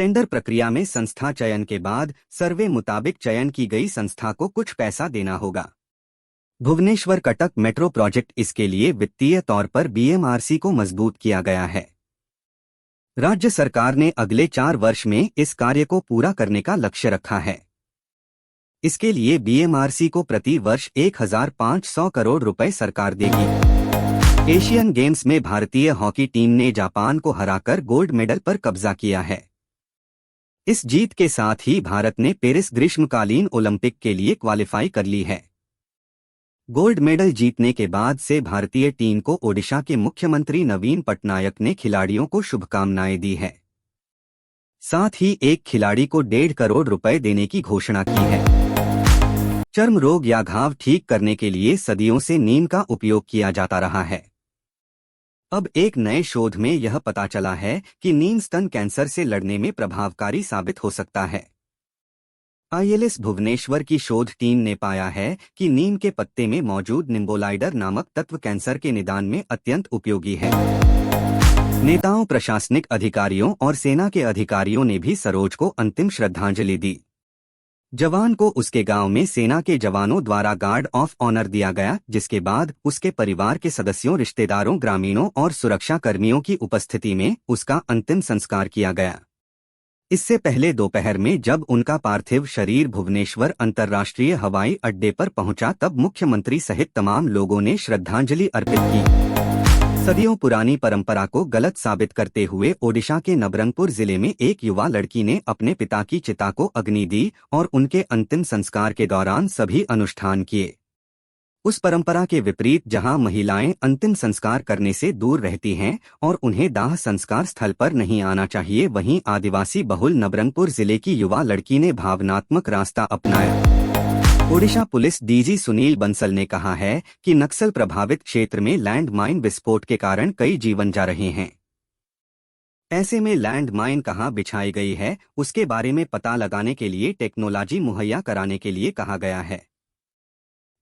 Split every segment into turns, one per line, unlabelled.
Tender प्रक्रिया में संस्था चयन के बाद सर्वे मुताबिक चयन की गई संस्था को कुछ पैसा देना होगा। भुवनेश्वर कटक मेट्रो प्रोजेक्ट इसके लिए वित्तीय तौर पर बीएमआरसी को मजबूत किया गया है। राज्य सरकार ने अगले 4 वर्ष में इस कार्य को पूरा करने का लक्ष्य रखा है। इसके लिए बीएमआरसी को प्रति वर्ष 1500 करोड़ रुपए सरकार देगी। एशियन गेम्स में भारतीय हॉकी टीम ने जापान को हराकर गोल्ड मेडल पर कब्जा किया है। इस जीत के साथ ही भारत ने पेरिस ग्रीष्मकालीन ओलंपिक के लिए क्वालिफाई कर ली है। गोल्ड मेडल जीतने के बाद से भारतीय टीम को ओडिशा के मुख्यमंत्री नवीन पटनायक ने खिलाड़ियों को शुभकामनाएं दी है। साथ ही एक खिलाड़ी को 1.5 करोड़ रुपए देने की घोषणा की है। चर्म रोग या घाव ठीक करने के लिए सदियों से नीम का उपयोग किया जाता रहा है। अब एक नए शोध में यह पता चला है कि नीम स्तन कैंसर से लड़ने में प्रभावकारी साबित हो सकता है। आईएलएस भुवनेश्वर की शोध टीम ने पाया है कि नीम के पत्ते में मौजूद निम्बोलाइडर नामक तत्व कैंसर के निदान में अत्यंत उपयोगी है। नेताओं, प्रशासनिक अधिकारियों और सेना के अधिकारियों ने भी सरोज को अंतिम श्रद्धांजलि दी। जवान को उसके गांव में सेना के जवानों द्वारा गार्ड ऑफ ऑनर दिया गया, जिसके बाद उसके परिवार के सदस्यों, रिश्तेदारों, ग्रामीणों और सुरक्षा कर्मियों की उपस्थिति में उसका अंतिम संस्कार किया गया। इससे पहले दोपहर में जब उनका पार्थिव शरीर भुवनेश्वर अंतर्राष्ट्रीय हवाई अड्डे पर पहुंचा, तब मुख्यमंत्री सहित तमाम लोगों ने श्रद्धांजलि अर्पित की। सदियों पुरानी परंपरा को गलत साबित करते हुए ओडिशा के नबरंगपुर जिले में एक युवा लड़की ने अपने पिता की चिता को अग्नि दी और उनके अंतिम संस्कार के दौरान सभी अनुष्ठान किए। उस परंपरा के विपरीत जहां महिलाएं अंतिम संस्कार करने से दूर रहती हैं और उन्हें दाह संस्कार स्थल पर नहीं आना चाहिए, वहीं आदिवासी बहुल नबरंगपुर जिले की युवा लड़की ने भावनात्मक रास्ता अपनाया। ओडिशा पुलिस डीजी सुनील बंसल ने कहा है कि नक्सल प्रभावित क्षेत्र में लैंड माइन विस्फोट के कारण कई जीवन जा रहे हैं। ऐसे में लैंड माइन कहां बिछाई गई है, उसके बारे में पता लगाने के लिए टेक्नोलॉजी मुहैया कराने के लिए कहा गया है।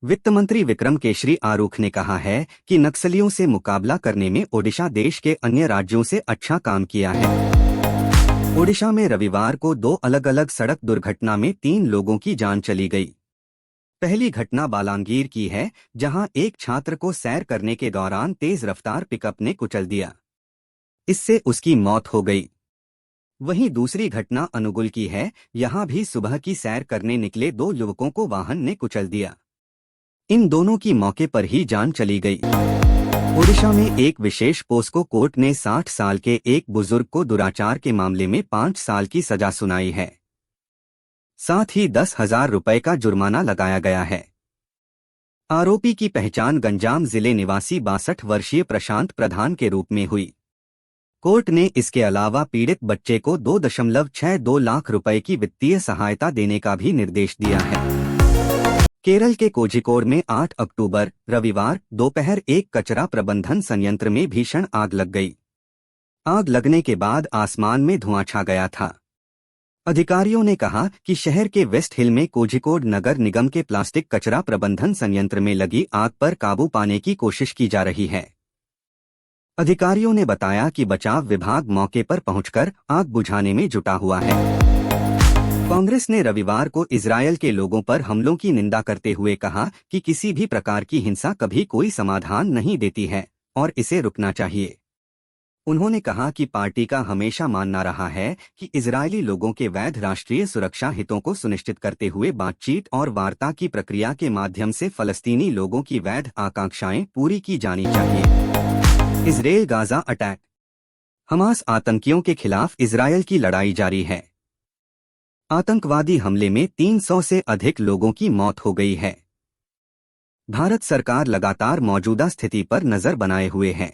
वित्त मंत्री विक्रम केशरी आरूख ने कहा है कि नक्सलियों से मुकाबला करने में ओडिशा देश के अन्य राज्यों से अच्छा काम किया है। ओडिशा में रविवार को 2 अलग अलग सड़क दुर्घटना में 3 लोगों की जान चली गई। पहली घटना बालांगीर की है, जहां एक छात्र को सैर करने के दौरान तेज रफ्तार पिकअप ने कुचल दिया। इससे उसकी मौत हो गई। वहीं दूसरी घटना अनुगुल की है, यहां भी सुबह की सैर करने निकले 2 युवकों को वाहन ने कुचल दिया। इन दोनों की मौके पर ही जान चली गई। ओडिशा में एक विशेष पोस्को कोर्ट ने 60 साल के एक बुजुर्ग को दुराचार के मामले में 5 साल की सजा सुनाई है। साथ ही 10,000 रुपए का जुर्माना लगाया गया है। आरोपी की पहचान गंजाम जिले निवासी 62 वर्षीय प्रशांत प्रधान के रूप में हुई। कोर्ट ने इसके अलावा पीड़ित बच्चे को 2.62 लाख रुपए की वित्तीय सहायता देने का भी निर्देश दिया है। केरल के कोझिकोड में 8 अक्टूबर रविवार दोपहर एक कचरा प्रबंधन संयंत्र में भीषण आग लग गई। आग लगने के बाद आसमान में धुआं छा गया था। अधिकारियों ने कहा कि शहर के वेस्ट हिल में कोझिकोड नगर निगम के प्लास्टिक कचरा प्रबंधन संयंत्र में लगी आग पर काबू पाने की कोशिश की जा रही है। अधिकारियों ने बताया कि बचाव विभाग मौके पर पहुंचकर आग बुझाने में जुटा हुआ है। कांग्रेस ने रविवार को इजरायल के लोगों पर हमलों की निंदा करते हुए कहा कि किसी भी प्रकार की हिंसा कभी कोई समाधान नहीं देती है और इसे रुकना चाहिए। उन्होंने कहा कि पार्टी का हमेशा मानना रहा है कि इजरायली लोगों के वैध राष्ट्रीय सुरक्षा हितों को सुनिश्चित करते हुए बातचीत और वार्ता की प्रक्रिया के माध्यम से फलस्तीनी लोगों की वैध आकांक्षाएं पूरी की जानी चाहिए। Israel Gaza attack. हमास आतंकियों के खिलाफ इजरायल की लड़ाई जारी है। आतंकवादी हमले में 300 से अधिक लोगों की मौत हो गई है। भारत सरकार लगातार मौजूदा स्थिति पर नजर बनाए हुए है।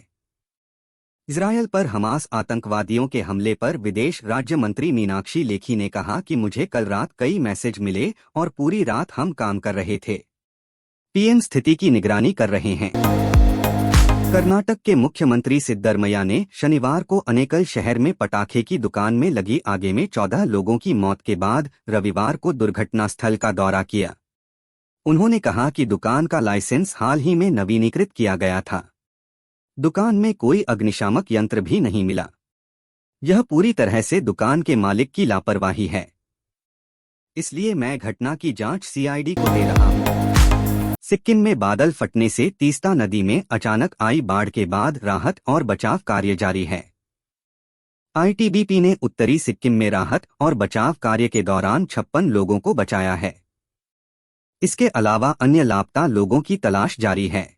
इजरायल पर हमास आतंकवादियों के हमले पर विदेश राज्य मंत्री मीनाक्षी लेखी ने कहा कि मुझे कल रात कई मैसेज मिले और पूरी रात हम काम कर रहे थे। पीएम स्थिति की निगरानी कर रहे हैं। कर्नाटक के मुख्यमंत्री सिद्धरमैया ने शनिवार को अनेकल शहर में पटाखे की दुकान में लगी आगे में 14 लोगों की मौत के बाद रविवार को दुर्घटना स्थल का दौरा किया। उन्होंने कहा कि दुकान का लाइसेंस हाल ही में नवीनीकृत किया गया था। दुकान में कोई अग्निशामक यंत्र भी नहीं मिला। यह पूरी तरह से दुकान के मालिक की लापरवाही है, इसलिए मैं घटना की जांच सीआईडी को दे रहा हूं। सिक्किम में बादल फटने से तीस्ता नदी में अचानक आई बाढ़ के बाद राहत और बचाव कार्य जारी है। आईटीबीपी ने उत्तरी सिक्किम में राहत और बचाव कार्य के दौरान 56 लोगों को बचाया है। इसके अलावा अन्य लापता लोगों की तलाश जारी है।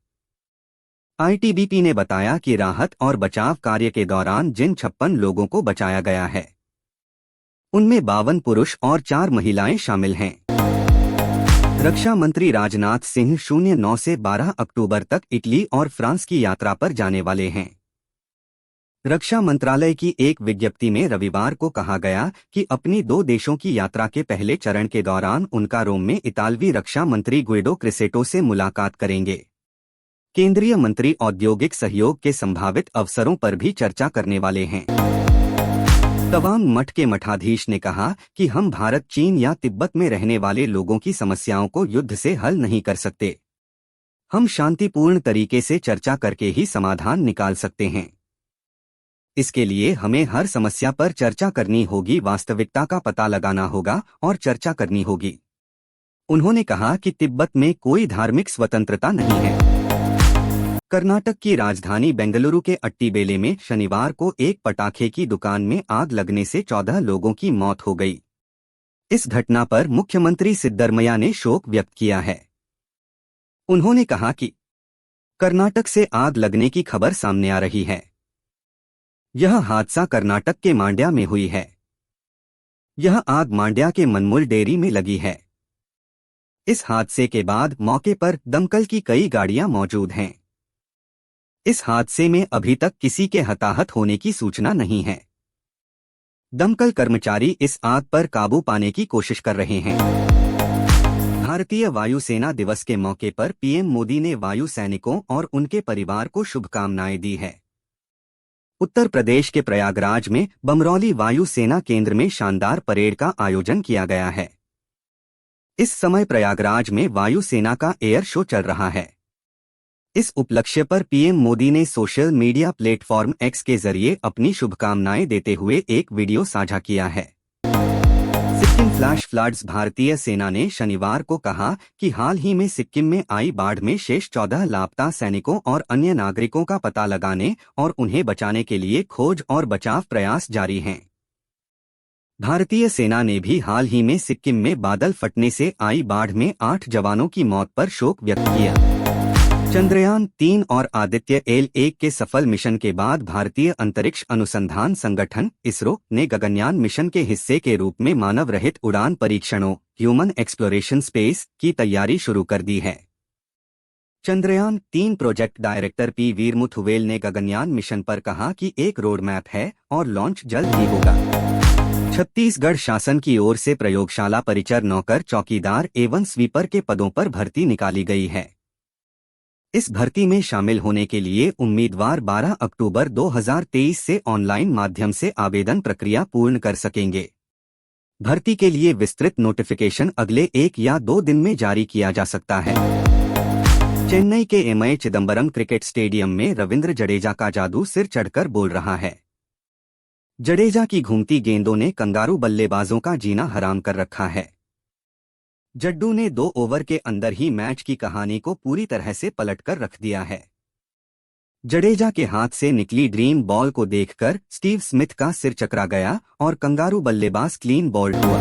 आईटीबीपी ने बताया कि राहत और बचाव कार्य के दौरान जिन 56 लोगों को बचाया गया है, उनमें 52 पुरुष और 4 महिलाएं शामिल हैं। रक्षा मंत्री राजनाथ सिंह 09 से 12 अक्टूबर तक इटली और फ्रांस की यात्रा पर जाने वाले हैं। रक्षा मंत्रालय की एक विज्ञप्ति में रविवार को कहा गया कि अपनी 2 देशों की यात्रा के पहले चरण के दौरान उनका रोम में इतालवी रक्षा मंत्री गुइडो क्रिसेटो से मुलाकात करेंगे। केंद्रीय मंत्री औद्योगिक सहयोग के संभावित अवसरों पर भी चर्चा करने वाले हैं। तवांग मठ के मठाधीश ने कहा कि हम भारत, चीन या तिब्बत में रहने वाले लोगों की समस्याओं को युद्ध से हल नहीं कर सकते। हम शांतिपूर्ण तरीके से चर्चा करके ही समाधान निकाल सकते हैं। इसके लिए हमें हर समस्या पर चर्चा करनी होगी, वास्तविकता का पता लगाना होगा और चर्चा करनी होगी। उन्होंने कहा कि तिब्बत में कोई धार्मिक स्वतंत्रता नहीं है। कर्नाटक की राजधानी बेंगलुरु के अट्टीबेले में शनिवार को एक पटाखे की दुकान में आग लगने से 14 लोगों की मौत हो गई। इस घटना पर मुख्यमंत्री सिद्धरमैया ने शोक व्यक्त किया है। उन्होंने कहा कि कर्नाटक से आग लगने की खबर सामने आ रही है। यह हादसा कर्नाटक के मांड्या में हुई है। यह आग मांड्या के मनमुल डेयरी में लगी है। इस हादसे के बाद मौके पर दमकल की कई गाड़ियां मौजूद हैं। इस हादसे में अभी तक किसी के हताहत होने की सूचना नहीं है। दमकल कर्मचारी इस आग पर काबू पाने की कोशिश कर रहे हैं। भारतीय वायुसेना दिवस के मौके पर पीएम मोदी ने वायु सैनिकों और उनके परिवार को शुभकामनाएं दी है। उत्तर प्रदेश के प्रयागराज में बमरौली वायु सेना केंद्र में शानदार परेड का आयोजन किया गया है। इस समय प्रयागराज में वायु सेना का एयर शो चल रहा है। इस उपलक्ष्य पर पीएम मोदी ने सोशल मीडिया प्लेटफॉर्म एक्स के जरिए अपनी शुभकामनाएं देते हुए एक वीडियो साझा किया है। Sikkim flash floods. भारतीय सेना ने शनिवार को कहा कि हाल ही में सिक्किम में आई बाढ़ में शेष 14 लापता सैनिकों और अन्य नागरिकों का पता लगाने और उन्हें बचाने के लिए खोज और बचाव प्रयास जारी हैं। भारतीय सेना ने भी हाल ही में सिक्किम में बादल फटने से आई बाढ़ में 8 जवानों की मौत पर शोक व्यक्त किया। चंद्रयान 3 और आदित्य L1 के सफल मिशन के बाद भारतीय अंतरिक्ष अनुसंधान संगठन इसरो ने गगनयान मिशन के हिस्से के रूप में मानव रहित उड़ान परीक्षणों ह्यूमन एक्सप्लोरेशन स्पेस की तैयारी शुरू कर दी है। Chandrayaan 3 project director P Veeramuthuvel ने गगनयान मिशन पर कहा कि एक रोड मैप है और लॉन्च जल्द ही होगा। छत्तीसगढ़ शासन की ओर से प्रयोगशाला परिचर, नौकर, चौकीदार एवं स्वीपर के पदों पर भर्ती निकाली गई है। इस भर्ती में शामिल होने के लिए उम्मीदवार 12 अक्टूबर 2023 से ऑनलाइन माध्यम से आवेदन प्रक्रिया पूर्ण कर सकेंगे। भर्ती के लिए विस्तृत नोटिफिकेशन अगले 1 या 2 दिन में जारी किया जा सकता है। चेन्नई के एमए चिदम्बरम क्रिकेट स्टेडियम में रविंद्र जडेजा का जादू सिर चढ़कर बोल रहा है। जडेजा की घूमती गेंदों ने कंगारू बल्लेबाजों का जीना हराम कर रखा है। जड्डू ने 2 ओवर के अंदर ही मैच की कहानी को पूरी तरह से पलटकर रख दिया है। जडेजा के हाथ से निकली ड्रीम बॉल को देखकर स्टीव स्मिथ का सिर चकरा गया और कंगारू बल्लेबाज क्लीन बॉल्ड हुआ।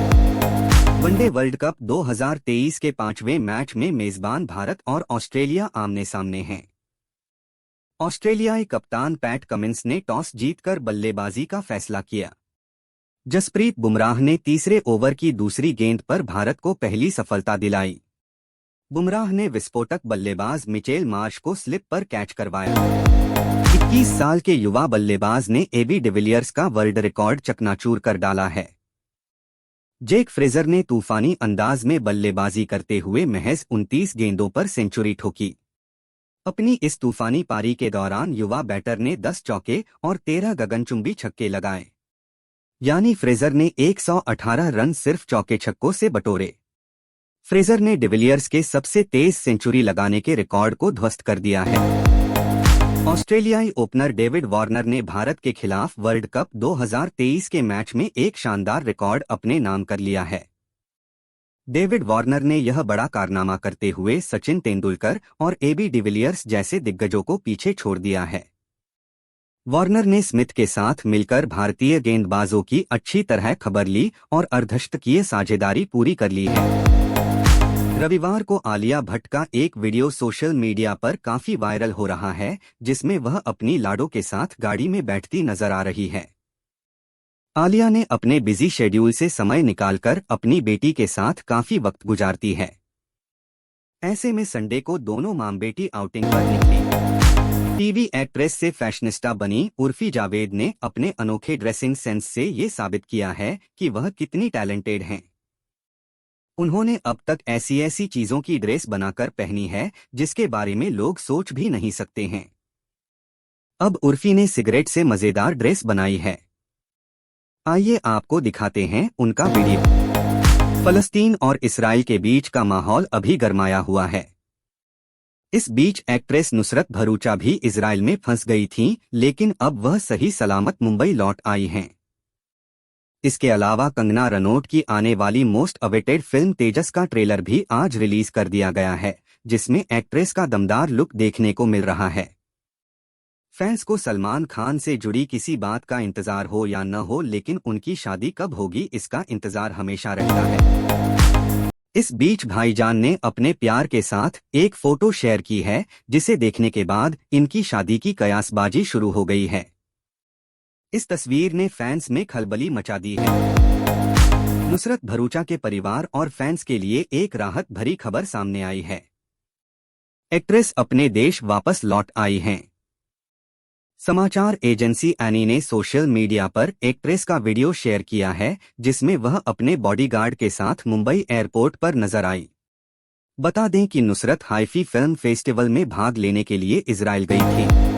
वनडे वर्ल्ड कप 2023 के 5वें मैच में मेजबान भारत और ऑस्ट्रेलिया आमने सामने हैं। ऑस्ट्रेलियाई कप्तान पैट कमिंस ने टॉस जीतकर बल्लेबाजी का फैसला किया। जसप्रीत बुमराह ने तीसरे ओवर की दूसरी गेंद पर भारत को पहली सफलता दिलाई। बुमराह ने विस्फोटक बल्लेबाज मिचेल मार्श को स्लिप पर कैच करवाया। 21 साल के युवा बल्लेबाज ने एबी डिविलियर्स का वर्ल्ड रिकॉर्ड चकनाचूर कर डाला है। जेक फ्रेजर ने तूफानी अंदाज में बल्लेबाजी करते हुए महज 29 गेंदों पर सेंचुरी ठोकी। अपनी इस तूफानी पारी के दौरान युवा बैटर ने 10 चौके और 13 गगनचुंबी छक्के लगाए, यानी फ्रेजर ने 118 रन सिर्फ चौके छक्कों से बटोरे। फ्रेजर ने डिविलियर्स के सबसे तेज सेंचुरी लगाने के रिकॉर्ड को ध्वस्त कर दिया है। ऑस्ट्रेलियाई ओपनर डेविड वार्नर ने भारत के खिलाफ वर्ल्ड कप 2023 के मैच में एक शानदार रिकॉर्ड अपने नाम कर लिया है। डेविड वार्नर ने यह बड़ा कारनामा करते हुए सचिन तेंदुलकर और एबी डिविलियर्स जैसे दिग्गजों को पीछे छोड़ दिया है। वार्नर ने स्मिथ के साथ मिलकर भारतीय गेंदबाजों की अच्छी तरह खबर ली और अर्धशतकीय साझेदारी पूरी कर ली है। रविवार को आलिया भट्ट का एक वीडियो सोशल मीडिया पर काफी वायरल हो रहा है, जिसमें वह अपनी लाडो के साथ गाड़ी में बैठती नजर आ रही है। आलिया ने अपने बिजी शेड्यूल से समय निकालकर अपनी बेटी के साथ काफी वक्त गुजारती है। ऐसे में संडे को दोनों मां बेटी आउटिंग पर निकली। टीवी एक्ट्रेस से फैशनिस्टा बनी उर्फी जावेद ने अपने अनोखे ड्रेसिंग सेंस से ये साबित किया है कि वह कितनी टैलेंटेड हैं। उन्होंने अब तक ऐसी ऐसी चीजों की ड्रेस बनाकर पहनी है जिसके बारे में लोग सोच भी नहीं सकते हैं। अब उर्फी ने सिगरेट से मजेदार ड्रेस बनाई है। आइए आपको दिखाते हैं उनका वीडियो। फलस्तीन और इसराइल के बीच का माहौल अभी गरमाया हुआ है। इस बीच एक्ट्रेस नुसरत भरूचा भी इजराइल में फंस गई थीं, लेकिन अब वह सही सलामत मुंबई लौट आई हैं। इसके अलावा कंगना रनौत की आने वाली मोस्ट अवेटेड फिल्म तेजस का ट्रेलर भी आज रिलीज कर दिया गया है, जिसमें एक्ट्रेस का दमदार लुक देखने को मिल रहा है। फैंस को सलमान खान से जुड़ी किसी बात का इंतजार हो या न हो, लेकिन उनकी शादी कब होगी इसका इंतजार हमेशा रहता है। इस बीच भाईजान ने अपने प्यार के साथ एक फोटो शेयर की है, जिसे देखने के बाद इनकी शादी की कयासबाजी शुरू हो गई है। इस तस्वीर ने फैंस में खलबली मचा दी है। नुसरत भरूचा के परिवार और फैंस के लिए एक राहत भरी खबर सामने आई है। एक्ट्रेस अपने देश वापस लौट आई हैं। समाचार एजेंसी एनी ने सोशल मीडिया पर एक्ट्रेस का वीडियो शेयर किया है, जिसमें वह अपने बॉडीगार्ड के साथ मुंबई एयरपोर्ट पर नजर आई। बता दें कि नुसरत हाइफी फिल्म फेस्टिवल में भाग लेने के लिए इजराइल गई थी।